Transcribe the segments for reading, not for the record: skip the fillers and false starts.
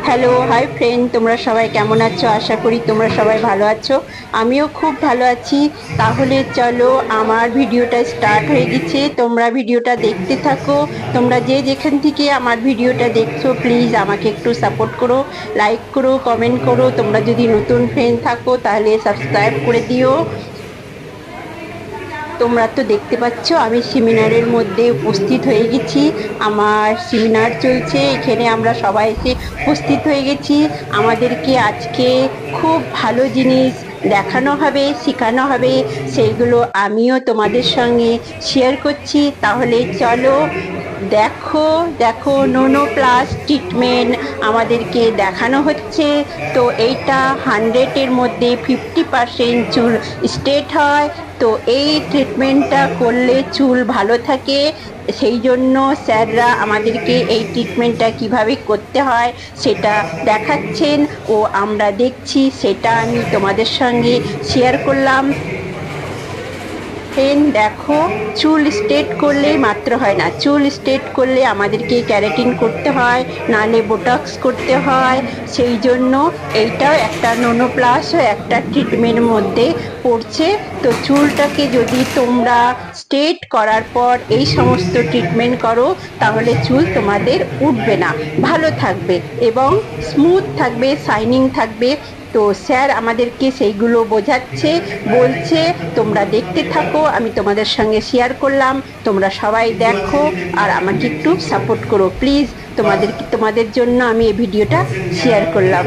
Hello, hi friend, তোমরা সবাই কেমন আছো? আশা করি তোমরা সবাই ভালো আছো। আমিও খুব ভালো আছি। তাহলে চলো, আমার ভিডিওটা স্টার্ট হয়ে গেছে। তোমরা ভিডিওটা দেখতে থাকো। তোমরা যে যেখান থেকে আমার ভিডিওটা দেখছো, প্লিজ আমাকে একটু সাপোর্ট করো, লাইক করো, কমেন্ট করো। তোমরা যদি নতুন ফ্রেন্ড থাকো তাহলে সাবস্ক্রাইব করে দিও। তোমরা তো দেখতে পাচ্ছ আমি সেমিনারের মধ্যে উপস্থিত হয়ে গেছি। আমার সেমিনার চলছে, এখানে আমরা সবাই এসে উপস্থিত হয়ে গেছি। আমাদেরকে আজকে খুব ভালো জিনিস দেখানো হবে, শেখানো হবে। সেইগুলো আমিও তোমাদের সঙ্গে শেয়ার করছি। তাহলে চলো, দেখো দেখো, নোনো প্লাস ট্রিটমেন্ট আমাদেরকে দেখানো হচ্ছে। তো এইটা 100-এর মধ্যে 50% চুল স্ট্রেট হয়। তো এই ট্রিটমেন্টটা করলে চুল ভালো থাকে। সেই জন্য স্যাররা আমাদেরকে এই ট্রিটমেন্টটা কিভাবে করতে হয় সেটা দেখাচ্ছেন ও আমরা দেখছি, সেটা আমি তোমাদের সঙ্গে শেয়ার করলাম। দেখো, চুল স্ট্রেট করলে মাত্র হয় না, চুল স্ট্রেট করলে আমাদেরকে ক্যারাটিন করতে হয়, নালে বোটক্স করতে হয়। সেই জন্য এইটাও একটা নোনো প্লাস ও একটা ট্রিটমেন্টের মধ্যে পড়ছে। তো চুলটাকে যদি তোমরা স্ট্রেট করার পর এই সমস্ত ট্রিটমেন্ট করো, তাহলে চুল তোমাদের উঠবে না, ভালো থাকবে এবং স্মুথ থাকবে, শাইনিং থাকবে। তো স্যার আমাদেরকে সেইগুলো বোঝাচ্ছে, বলছে। তোমরা দেখতে থাকো, আমি তোমাদের সঙ্গে শেয়ার করলাম। তোমরা সবাই দেখো আর আমাকে একটু সাপোর্ট করো প্লিজ। তোমাদের জন্য আমি এই ভিডিওটা শেয়ার করলাম।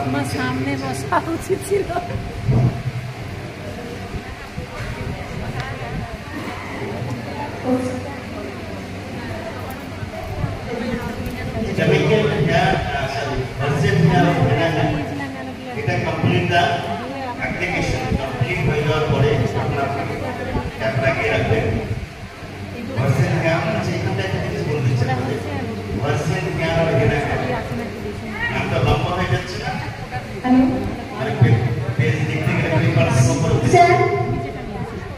তোমার সামনে বসা উচিত ছিল। এটা কমপ্লিটটা অ্যাপ্লিকেশন কমপ্লিট হয়ে যাওয়ার পরে আপনার ট্যাব লাগিয়ে রাখবেন। ভার্সেন জ্ঞান হচ্ছে এখানটা একটা জিনিস বলতে ইচ্ছা করে, ভার্সেন জ্ঞান আর হেনা নামটা লম্বা হয়ে যাচ্ছে না, মানে পেজ দেখতে গেলে পেপার স্যার,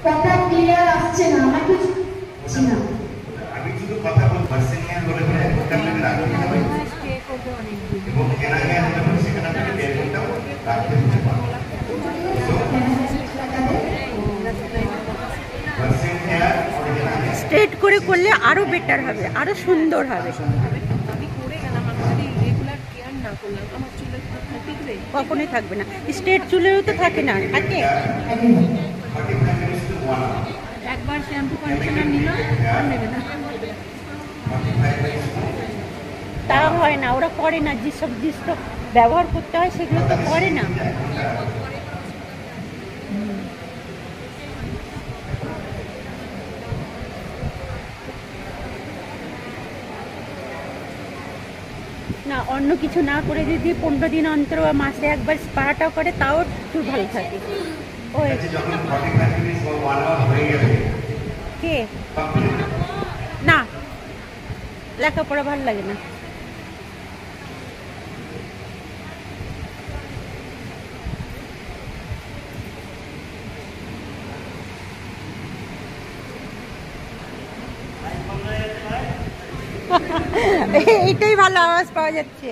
কথা ক্লিয়ার আসছে না, আমার কিছু না। আমি শুধু কথা বল, ভার্সেন জ্ঞান বলে করে এক ঘন্টা আপনাকে রাখতে হবে এবং হেনা জ্ঞান হলে সেখানে আপনাকে 1.5 ঘন্টা রাখতে হতে পারে। স্ট্রেট করে করলে আরো বেটার হবে, আরো সুন্দর হবে। আমি করে গেলাম, আমি যদি রেগুলার কেয়ার না করলাম আমার চুলের থাকবে, কখনোই থাকবে না। স্ট্রেট চুলেও তো থাকে না, থাকে। একবার শ্যাম্পু কন্ডিশনার নিল আর নেবে না। তা হয় না, ওরা করে না, যেসব জিনিস তো ব্যবহার করতে হয় সেগুলো তো করে না। না, অন্য কিছু না করে যদি 15 দিন অন্তর বা মাসে একবার স্পাটাও করে, তাও চুল ভালো থাকে। ওই কে না, লেখাপড়া ভালো লাগে না। এইটাই ভালো আওয়াজ পাওয়া যাচ্ছে।